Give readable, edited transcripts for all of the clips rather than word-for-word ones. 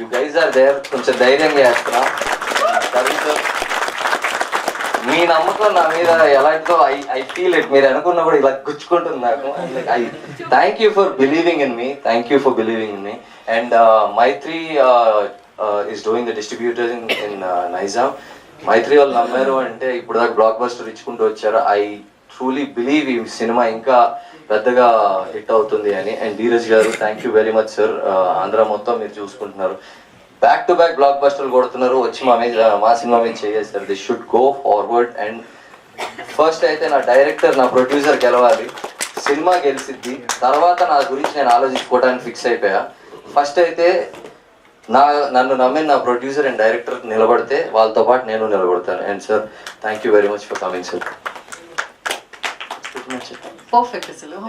You guys are there, కొంచెం ధైర్యంగా చేస్తున్నా. మీ నమ్మకం నా మీద ఎలాంటో ఐ ఫీల్ ఇట్. మీరు అనుకున్నప్పుడు ఇలా గుచ్చుకుంటుంది నాకు. I thank you for believing in me, thank you for believing in me. And Mythri is doing the distributor in Nizam. Mythri వాళ్ళు నమ్మారు అంటే ఇప్పుడు దాకా బ్లాక్ బస్టర్ ఇచ్చుకుంటూ వచ్చారు. ఐ ట్రూలీ బిలీవ్ ఈ సినిమా ఇంకా పెద్దగా హిట్ అవుతుంది అని. అండ్ ధీరజ్ గారు, thank you very much sir. Andhra మొత్తం మీరు చూసుకుంటున్నారు, బ్యాక్ టు బ్యాక్ బ్లాక్ బస్టర్లు కొడుతున్నారు, వచ్చి మా సినిమా మీద చేసేస్తారు. This should go forward. And first అయితే నా డైరెక్టర్, నా ప్రొడ్యూసర్ గెలవాలి, సినిమా గెలిచిద్ది. తర్వాత నా గురించి నేను ఆలోచించుకోవడానికి ఫిక్స్ అయిపోయా. ఫస్ట్ అయితే నన్ను నమ్మి నా ప్రొడ్యూసర్ అండ్ డైరెక్టర్ నిలబడితే వాళ్ళతో పాటు నేను నిలబడతాను. And sir, thank you very much for coming sir. Perfect అసలు.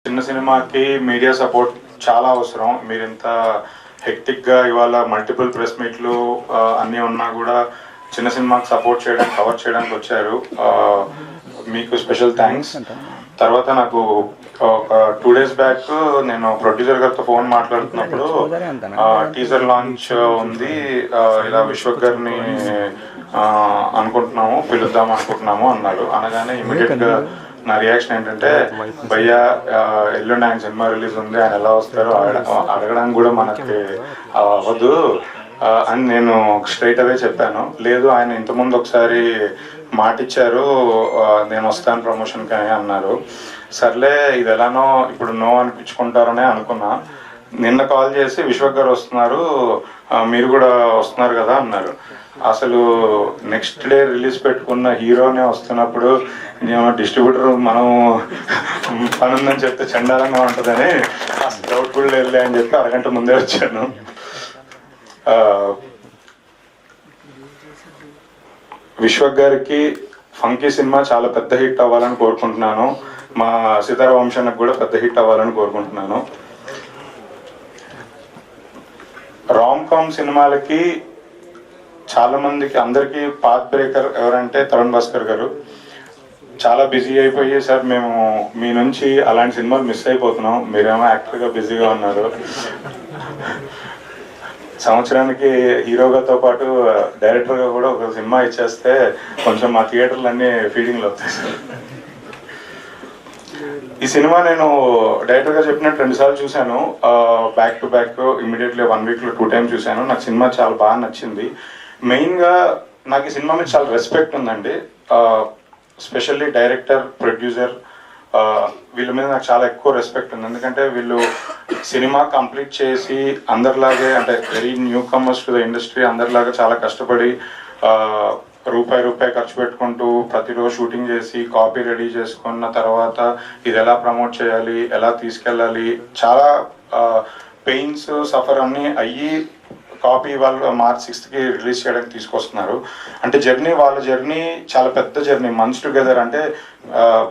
చిన్న సినిమాకి మీడియా సపోర్ట్ చాలా అవసరం. మీరు ఇంత హెక్టిక్గా ఇవాళ మల్టిపుల్ ప్రెస్ మీట్లు అన్నీ ఉన్నా కూడా చిన్న సినిమాకి సపోర్ట్ చేయడానికి, కవర్ చేయడానికి వచ్చారు. మీకు స్పెషల్ థ్యాంక్స్. తర్వాత నాకు ఒక 2 days బ్యాక్ నేను ప్రొడ్యూసర్ గారితో ఫోన్ మాట్లాడుతున్నప్పుడు టీజర్ లాంచ్ ఉంది, ఇలా విశ్వక్ గారిని పిలుద్దాం అనుకుంటున్నాము అన్నారు. అనగానే ఇమీడియట్గా నా రియాక్షన్ ఏంటంటే, భయ్యా ఎల్లుండి ఆయన సినిమా రిలీజ్ ఉంది, ఆయన ఎలా వస్తారో అడగడానికి కూడా మనకి అవ్వదు అని నేను స్ట్రైట్ అవే చెప్పాను. లేదు, ఆయన ఇంతకుముందు ఒకసారి మాట ఇచ్చారు, నేను వస్తాను ప్రమోషన్కి అని అన్నారు. సర్లే, ఇది ఎలానో ఇప్పుడు నో అనిపించుకుంటారనే అనుకున్నా. నిన్న కాల్ చేసి విశ్వక్ గారు వస్తున్నారు, మీరు కూడా వస్తున్నారు కదా అన్నారు. అసలు నెక్స్ట్ డే రిలీజ్ పెట్టుకున్న హీరోనే వస్తున్నప్పుడు డిస్ట్రిబ్యూటర్ మనం పని ఉందని చెప్తే చండాలంగా ఉంటుందని డౌట్ఫుల్ వెళ్ళే అని చెప్పి అరగంట ముందే వచ్చాను. విశ్వక్ గారికి ఫంకీ సినిమా చాలా పెద్ద హిట్ అవ్వాలని కోరుకుంటున్నాను. మా సీతార వంశానికి కూడా పెద్ద హిట్ అవ్వాలని కోరుకుంటున్నాను. రామ్ కామ్ సినిమాలకి చాలా మందికి, అందరికీ పాత్ బ్రేకర్ ఎవరంటే తరుణ్ భాస్కర్ గారు. చాలా బిజీ అయిపోయి, సార్ మేము మీ నుంచి అలాంటి సినిమాలు మిస్ అయిపోతున్నాం, మీరేమో యాక్టర్గా బిజీగా ఉన్నారు, సంవత్సరానికి హీరోగాతో పాటు డైరెక్టర్గా కూడా ఒక సినిమా ఇచ్చేస్తే కొంచెం మా థియేటర్లు అన్నీ ఫీడింగ్లో వస్తాయి సార్. ఈ సినిమా నేను డైరెక్టర్గా చెప్పినట్టు 2 సార్లు చూశాను, back to back immediately 1 weekలో 2 times చూశాను. నాకు సినిమా చాలా బాగా నచ్చింది. మెయిన్గా నాకు ఈ సినిమా మీద చాలా రెస్పెక్ట్ ఉందండి. స్పెషల్లీ డైరెక్టర్, ప్రొడ్యూసర్ వీళ్ళ మీద నాకు చాలా ఎక్కువ రెస్పెక్ట్ ఉంది. ఎందుకంటే వీళ్ళు సినిమా కంప్లీట్ చేసి అందరిలాగే, అంటే very new comers to the industry, అందరిలాగా చాలా కష్టపడి రూపాయి ఖర్చు పెట్టుకుంటూ ప్రతిరోజు షూటింగ్ చేసి కాపీ రెడీ చేసుకున్న తర్వాత ఇది ఎలా ప్రమోట్ చేయాలి, ఎలా తీసుకెళ్ళాలి, చాలా పెయిన్స్ సఫర్ అన్నీ అయ్యి కాపీ వాళ్ళు March 6th రిలీజ్ చేయడానికి తీసుకొస్తున్నారు. అంటే వాళ్ళ జర్నీ చాలా పెద్ద జర్నీ, మంత్స్ టుగెదర్. అంటే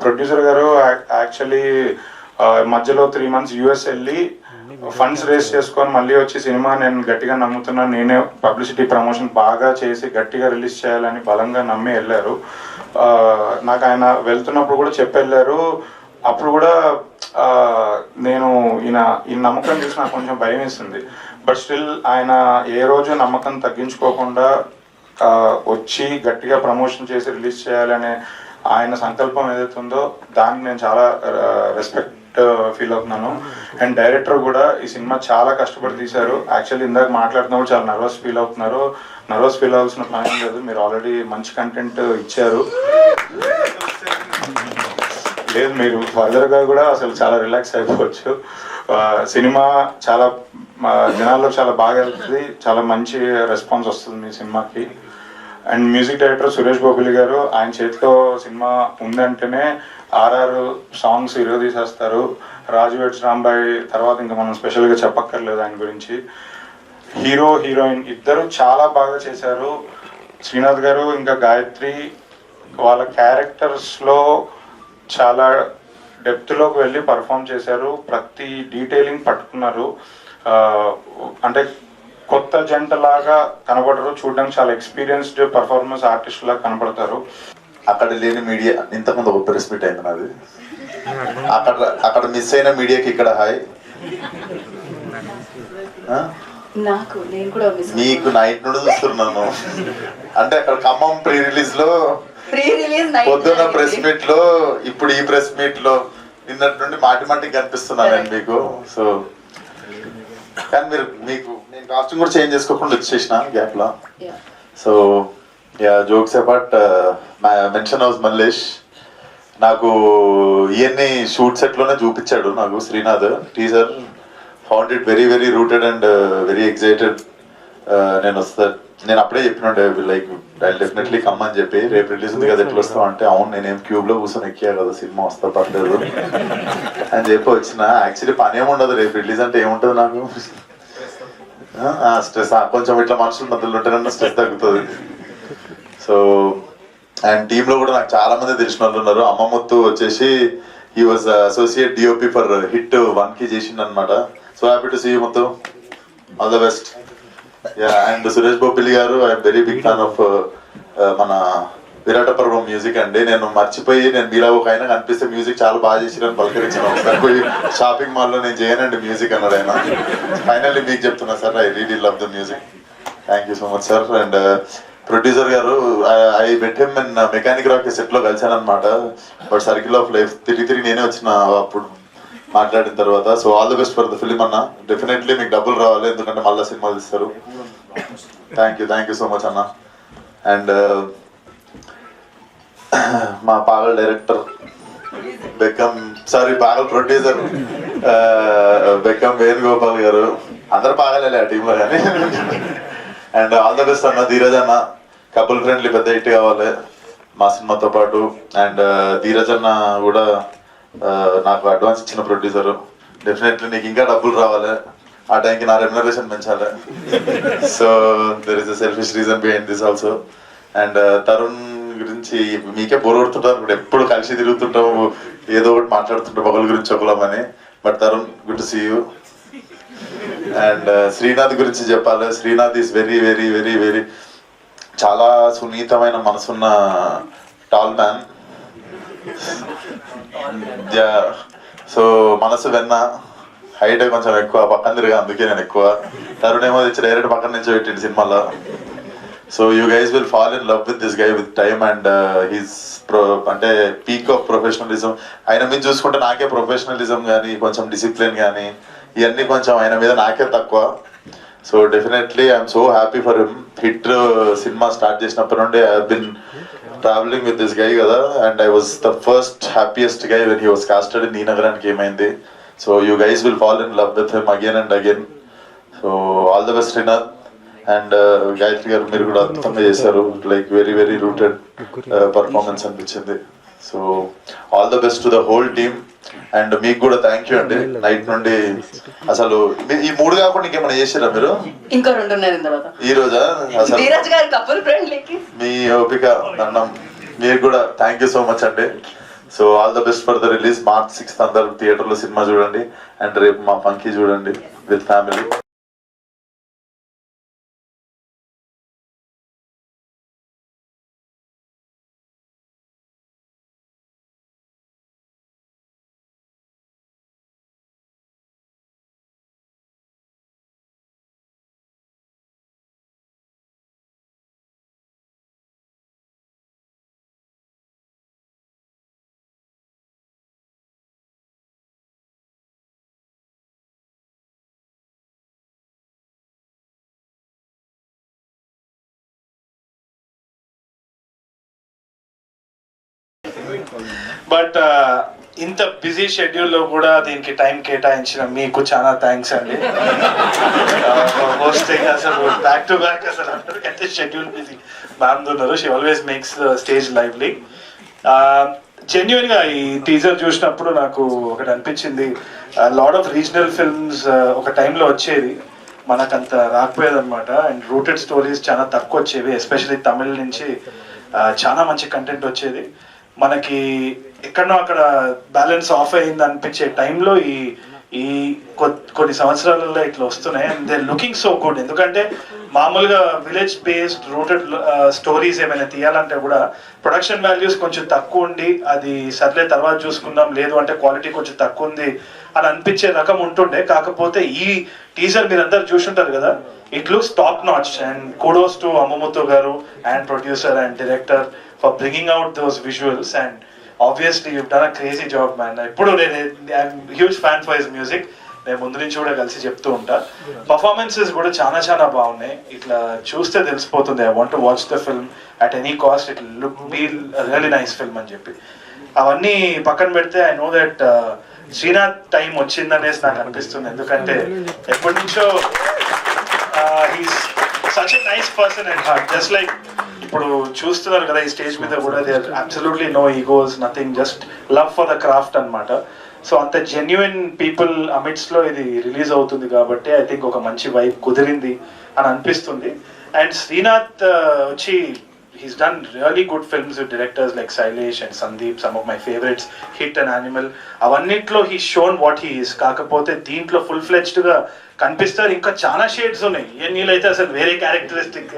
ప్రొడ్యూసర్ గారు యాక్చువల్లీ మధ్యలో 3 months US వెళ్ళి ఫండ్స్ రేస్ చేసుకొని మళ్ళీ వచ్చి సినిమా నేను గట్టిగా నమ్ముతున్నాను, నేనే పబ్లిసిటీ ప్రమోషన్ బాగా చేసి గట్టిగా రిలీజ్ చేయాలని బలంగా నమ్మి వెళ్ళారు. నాకు ఆయన వెళ్తున్నప్పుడు కూడా చెప్పెళ్ళారు. అప్పుడు కూడా నేను ఈ నమ్మకం చూసి నాకు కొంచెం భయం వేస్తుంది. బట్ స్టిల్ ఆయన ఏ రోజు నమ్మకం తగ్గించుకోకుండా వచ్చి గట్టిగా ప్రమోషన్ చేసి రిలీజ్ చేయాలనే ఆయన సంకల్పం ఏదైతే ఉందో దానికి నేను చాలా రెస్పెక్ట్ ఫీల్ అవుతున్నాను. అండ్ డైరెక్టర్ కూడా ఈ సినిమా చాలా కష్టపడి తీశారు. యాక్చువల్లీ ఇందాక మాట్లాడుతున్నప్పుడు చాలా నర్వస్ ఫీల్ అవుతున్నారు. నర్వస్ ఫీల్ అవ్వాల్సిన పని లేదు, మీరు ఆల్రెడీ మంచి కంటెంట్ ఇచ్చారు. లేదు, మీరు ఫర్దర్గా కూడా అసలు చాలా రిలాక్స్ అయిపోవచ్చు. సినిమా చాలా జనాల్లో చాలా బాగా వెళ్తుంది, చాలా మంచి రెస్పాన్స్ వస్తుంది మీ సినిమాకి. And music director Suresh Bobbili గారు, ఆయన చేతిలో సినిమా ఉందంటేనే ఆర్ఆర్ సాంగ్స్ ఇరగ తీసేస్తారు. రాజు వెడ్స్ రాంబాయ్ తర్వాత ఇంకా మనం స్పెషల్గా చెప్పక్కర్లేదు ఆయన గురించి. హీరో హీరోయిన్ ఇద్దరు చాలా బాగా చేశారు. శ్రీనాథ్ గారు ఇంకా గాయత్రి వాళ్ళ క్యారెక్టర్స్లో చాలా డెప్త్లోకి వెళ్ళి పర్ఫామ్ చేశారు. ప్రతి డీటెయిలింగ్ పట్టుకున్నారు. అంటే కొత్త జంటలాగా కనబడరు, చూడడానికి చాలా ఎక్స్పీరియన్స్డ్ పర్ఫార్మెన్స్ ఆర్టిస్ట్ లాగా కనబడతారు. అక్కడ లేని మీడియా ఇంతకుముందు ఒక ప్రెస్ మీట్ అయింది నాది. అక్కడ మిస్ అయిన మీడియాకి ఇక్కడ హాయ్. మీకు నైట్ నుండి చూస్తున్నాను. అంటే అక్కడ ఖమ్మం ప్రీ రిలీజ్ లో పొద్దున్న ప్రెస్ మీట్ లో, ఇప్పుడు ఈ ప్రెస్ మీట్ లో నిన్నటి నుండి మాటికి కనిపిస్తున్నాను మీకు. సో కానీ మీకు నేను కాస్ట్యూమ్ కూడా చేంజ్ చేసుకోకుండా వచ్చేసిన గ్యాప్ లో. So jokes apart, mansion house Mallesh నాకు ఇవన్నీ షూట్ సెట్ లోనే చూపించాడు నాకు Srinath. Teaser found it very very rooted and very excited. నేను అప్పుడే చెప్పినండే లైక్ ఐ డెఫినెట్లీ కమ్ అని చెప్పి. రేపు రిలీజ్ ఉంది కదా, ఎట్లా వస్తావు అంటే, అవును నేనేం క్యూబ్ లో కూర్చొని ఎక్కా కదా, సినిమా వస్తా పర్లేదు అని చెప్పి వచ్చిన. యాక్చువల్లీ పని ఏముండదు, రేపు రిలీజ్ అంటే ఏముంటుంది నాకు, స్ట్రెస్ కొంచెం ఇట్లా మనుషుల మధ్యలో ఉంటేనన్నా స్ట్రెస్ తగ్గుతుంది. సో అండ్ టీంలో కూడా నాకు చాలా మంది తెలిసిన వాళ్ళు ఉన్నారు. అమ్మమ్మత్తు వచ్చేసి he was associate DOP for HIT 1 చేసిండు అనమాట. So happy to see you మొత్తం, all the best. And Suresh Bobbili గారు, I'm very big fan of మన విరాట పర్వం మ్యూజిక్ అండి. నేను మర్చిపోయి నేను మీలా ఒక ఆయన కనిపిస్తే మ్యూజిక్ చాలా బాగా చేసిరని పలకరించిన. ఒకసారి పోయి షాపింగ్ మాల్లో నేను చేయనండి మ్యూజిక్ అన్నాడు ఆయన. ఫైనల్లీ మీకు చెప్తున్నా sir, I really love the music. Thank you so much sir. And producer గారు, I met him in Mechanic Rock set లో కలిసాను అనమాట. బట్ సర్కిల్ ఆఫ్ లైఫ్ తిరిగి నేనే వచ్చిన అప్పుడు మాట్లాడిన తర్వాత. So all the best for the film అన్న. డెఫినెట్లీ మీకు డబ్బులు రావాలి, ఎందుకంటే మళ్ళీ సినిమాలు ఇస్తారు. థ్యాంక్ యూ సో మచ్ అన్న. అండ్ మా పాగల్ డైరెక్టర్ పాగల్ ప్రొడ్యూసర్ బెక్కం వేణుగోపాల్ గారు, అందరు పాగలే ఆ టీంలో కానీ. అండ్ ఆల్ ద బెస్ట్ అన్న. ధీరజ్ అన్న, కపుల్ ఫ్రెండ్లీ పెద్ద హిట్ కావాలి మా సినిమాతో పాటు. అండ్ ధీరజ్ అన్న కూడా నాకు అడ్వాన్స్ ఇచ్చిన ప్రొడ్యూసర్. డెఫినెట్లీ నీకు ఇంకా డబ్బులు రావాలి, ఆ టైంకి నా రెమ్యునరేషన్ పెంచాలి. So there is a selfish reason behind this also. And Tarun గురించి మీకే బోర్ కొడుతుంటారు, ఇప్పుడు ఎప్పుడు కలిసి తిరుగుతుంటాము, ఏదో ఒకటి మాట్లాడుతుంటాం ఒకరి గురించి ఒకలమని. But Tarun, good to see you. And Srinath గురించి చెప్పాలి. Srinath is very very very very చాలా సున్నితమైన మనసున్న టాల్ మ్యాన్. సో మనసు వెన్న, హైట్ కొంచెం ఎక్కువ, పక్కన తిరిగా, అందుకే నేను ఎక్కువ. తరుణ్ ఏమో తెచ్చి డైరెక్ట్ పక్కన నుంచి పెట్టిండు సినిమాలో. So you guys will fall in love with this guy with time. And he's అంటే పీక్ ఆఫ్ ప్రొఫెషనలిజం. ఆయన మీద చూసుకుంటే నాకే ప్రొఫెషనలిజం కానీ కొంచెం డిసిప్లిన్ కానీ ఇవన్నీ కొంచెం ఆయన మీద నాకే తక్కువ. So definitely I'm so happy for him. Hit cinema start చేసినప్పటి నుండి I have been travelling with this guy కదా. And I was the first happiest guy when he was casted in ఈ నగరానికి ఏమైంది. So you guys will fall in love with him again and again. So all the best Srinath. And Gayatri గారు, మీరు కూడా అద్భుతంగా చేశారు. Like very very rooted performance అనిపించింది. So all the best to the whole team. And మీకు కూడా thank you అండి. Night నుండి అసలు ఈ 3 కాకుండా ఇంకేమైనా చేసారా మీరు? ఇంకా 2 ఉన్నాయి తర్వాత. ఈ రోజా అసలు మీ ఓపిక దండం. మీరు కూడా థ్యాంక్ యూ సో మచ్ అండి. So all the best for the release. March 6th అందరు థియేటర్లో సినిమా చూడండి. అండ్ రేపు మా ఫంకీ చూడండి విత్ ఫ్యామిలీ. బట్ ఇంత బిజీ షెడ్యూల్లో కూడా దీనికి టైం కేటాయించిన మీకు చాలా థ్యాంక్స్ అండి. హోస్టింగ్ అసలు బ్యాక్ టు బ్యాక్ అసలు అందరికంటే షెడ్యూల్ బిజీ మ్యామ్ ఉన్నారు. She always makes the stage lively. జెన్యున్గా ఈ టీజర్ చూసినప్పుడు నాకు ఒకటి అనిపించింది, లాట్ ఆఫ్ రీజనల్ ఫిల్మ్స్ ఒక టైంలో వచ్చేది, మనకంత రాకపోయేది అనమాట. అండ్ రూటెడ్ స్టోరీస్ చాలా తక్కువ వచ్చేవి, ఎస్పెషల్లీ తమిళ నుంచి చాలా మంచి కంటెంట్ వచ్చేది. మనకి ఎక్కడనో అక్కడ బ్యాలెన్స్ ఆఫ్ అయింది అనిపించే టైంలో ఈ కొన్ని సంవత్సరాలలో ఇట్లా వస్తున్నాయి. And they looking so good. ఎందుకంటే మామూలుగా విలేజ్ బేస్డ్ రూటెడ్ స్టోరీస్ ఏమైనా తీయాలంటే కూడా ప్రొడక్షన్ వాల్యూస్ కొంచెం తక్కువ ఉండి అది సర్లే తర్వాత చూసుకుందాం, లేదు అంటే క్వాలిటీ కొంచెం తక్కువ ఉంది అని అనిపించే రకం ఉంటుండే. కాకపోతే ఈ టీజర్ మీరు అందరు చూసుంటారు కదా, it looks top notch. And kudos to Ammamuthu గారు and producer and director for bringing out those visuals. And obviously you've done a crazy job, man. ఇప్పుడు I'm huge fan for his music. నేను ముందు నుంచి కూడా కలిసి చెప్తూ ఉంటా. పర్ఫార్మెన్సెస్ కూడా చాలా చాలా బాగున్నాయి. ఇట్లా చూస్తే తెలిసిపోతుంది, I want to watch the film at any cost, it look be really nice film అని చెప్పి. అవన్నీ పక్కన పెడితే I know that Srinath time వచ్చిందనేసి నాకు అనిపిస్తుంది. ఎందుకంటే ఎప్పటి నుంచో he's such a nice person and heart, just like ఇప్పుడు చూస్తున్నారు కదా ఈ స్టేజ్ మీద కూడా, they are absolutely no egos, nothing, just love for the craft అనమాట. సో అంత జెన్యున్ పీపుల్ అమిట్స్లో ఇది రిలీజ్ అవుతుంది కాబట్టి ఐ థింక్ ఒక మంచి వైబ్ కుదిరింది అని అనిపిస్తుంది. అండ్ శ్రీనాథ్ వచ్చి he's done really good films with directors like Sailesh and Sandeep, some of my favorites, Hit and Animal. అవన్నిట్లో he's shown what he is. కాకపోతే దీంట్లో ఫుల్ ఫ్లెడ్జ్డ్గా కనిపిస్తారు, ఇంకా చాలా షేడ్స్ ఉన్నాయి. ఎన్నీలైతే అసలు వేరే characteristic.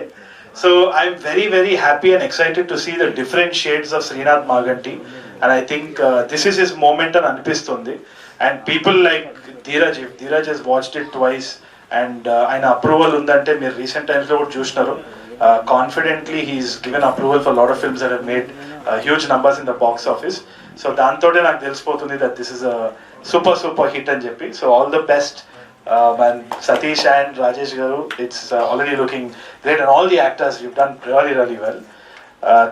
So I'm very very happy and excited to see the different shades of Srinath Maganti, and I think this is his moment అని అనిపిస్తుంది. And people like Dheeraj, if Dheeraj has watched it twice and ఆయన approval ఉందంటే మీరు recent టైమ్స్లో కూడా చూసినారు, confidently he's given approval for lot of films that have made huge numbers in the box office. So దాంతోనే నాకు తెలిసిపోతుంది that this is a super super hit అని చెప్పి. So all the best man, Satish and Rajesh garu, it's already looking great, and all the actors, you've done really really well.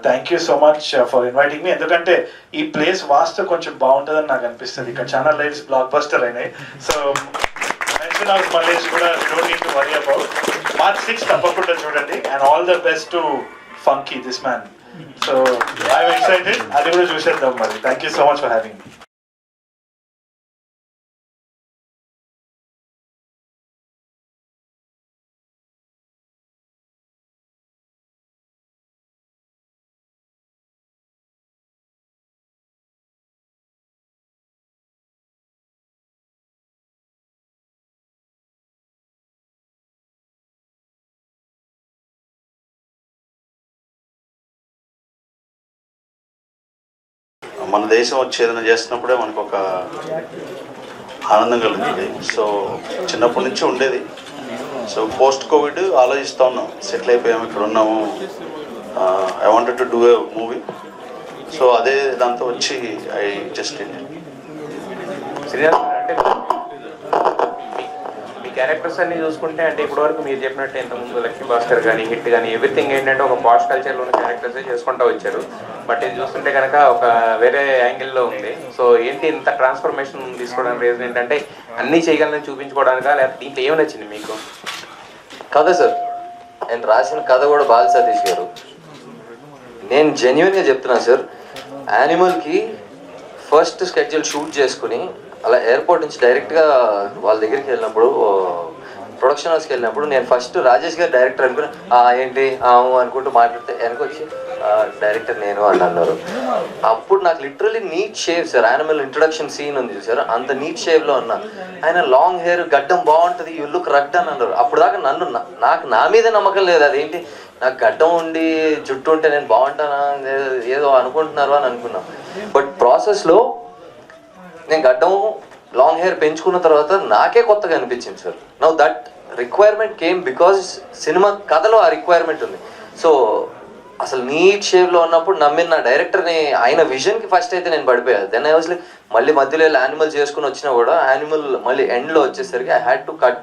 Thank you so much for inviting me. ఎందుకంటే ఈ place వాస్తు కొంచెం బాగుంటుందని నాకు అనిపిస్తుంది. ఇక్కడ చాలా లైవ్స్ బ్లాక్ బస్టర్ అయినాయి. So mansion house Mallesh కూడా don't need to worry about. March 6 తప్పకుండా చూడండి. And all the best to funky this man. So I'm excited, అది కూడా చూసేద్దాం మరి. Thank you so much for having me. మన దేశం వచ్చి ఏదైనా చేస్తున్నప్పుడే మనకు ఒక ఆనందం కలుగుతుంది. సో చిన్నప్పటి నుంచి ఉండేది. సో పోస్ట్ కోవిడ్ ఆలోచిస్తూ ఉన్నాం, సెటిల్ అయిపోయాము, ఇక్కడ ఉన్నాము, I wanted to do a movie. So అదే దాంతో వచ్చి ఐ జస్ట్ క్యారెక్టర్స్ అన్ని చూసుకుంటే అంటే ఇప్పటివరకు మీరు చెప్పినట్టు ఇంతకుముందు లక్ష్మీ భాస్కర్ కానీ హిట్ కానీ ఎవ్రీథింగ్ ఏంటంటే ఒక పాస్ట్ కల్చర్లో ఉన్న క్యారెక్టర్సే చేసుకుంటూ వచ్చారు. బట్ ఇది చూస్తుంటే కనుక ఒక వేరే యాంగిల్లో ఉంది. సో ఏంటి ఇంత ట్రాన్స్ఫర్మేషన్ తీసుకోవడానికి రీజన్ ఏంటంటే అన్నీ చేయగలని చూపించుకోవడానికా, లేకపోతే దీంట్లో ఏమి నచ్చింది మీకు? కథ సార్, అండ్ రాసిన కథ కూడా బాల సతీష్ గారు. నేను జెన్యున్గా చెప్తున్నాను సార్, యానిమల్కి ఫస్ట్ స్కెడ్యూల్ షూట్ చేసుకుని అలా ఎయిర్పోర్ట్ నుంచి డైరెక్ట్గా వాళ్ళ దగ్గరికి వెళ్ళినప్పుడు, ప్రొడక్షన్ హౌస్కి వెళ్ళినప్పుడు నేను ఫస్ట్ రాజేష్ గారు డైరెక్టర్ అనుకుని ఏంటి అనుకుంటూ మాట్లాడితే వెనకొచ్చి డైరెక్టర్ నేను అని అన్నారు. అప్పుడు నాకు literally neat shave sir, Animal introduction scene ఉంది సార్, అంత నీట్ షేవ్లో ఉన్నా. ఆయన లాంగ్ హెయిర్, గడ్డం బాగుంటుంది, యూ లుక్ రగ్డ్ అని అన్నారు. అప్పుడు దాకా నాకు నా మీద నమ్మకం లేదు. అదేంటి నాకు గడ్డం ఉండి జుట్టు ఉంటే నేను బాగుంటానా ఏదో అనుకుంటున్నారు అని అనుకున్నాను. బట్ ప్రాసెస్లో నేను గడ్డం లాంగ్ హెయిర్ పెంచుకున్న తర్వాత నాకే కొత్తగా అనిపించింది sir. Now that requirement came because cinema కథలో ఆ రిక్వైర్మెంట్ ఉంది. సో అసలు నీట్ షేవ్లో ఉన్నప్పుడు నమ్మిన నా డైరెక్టర్ని, ఆయన విజన్కి ఫస్ట్ అయితే నేను పడిపోయాను. దెన్ ఐ వాజ్ లైక్, మళ్ళీ మధ్యలో యానిమల్ చేసుకుని వచ్చినా కూడా యానిమల్ మళ్ళీ ఎండ్లో వచ్చేసరికి ఐ హ్యాడ్ టు కట్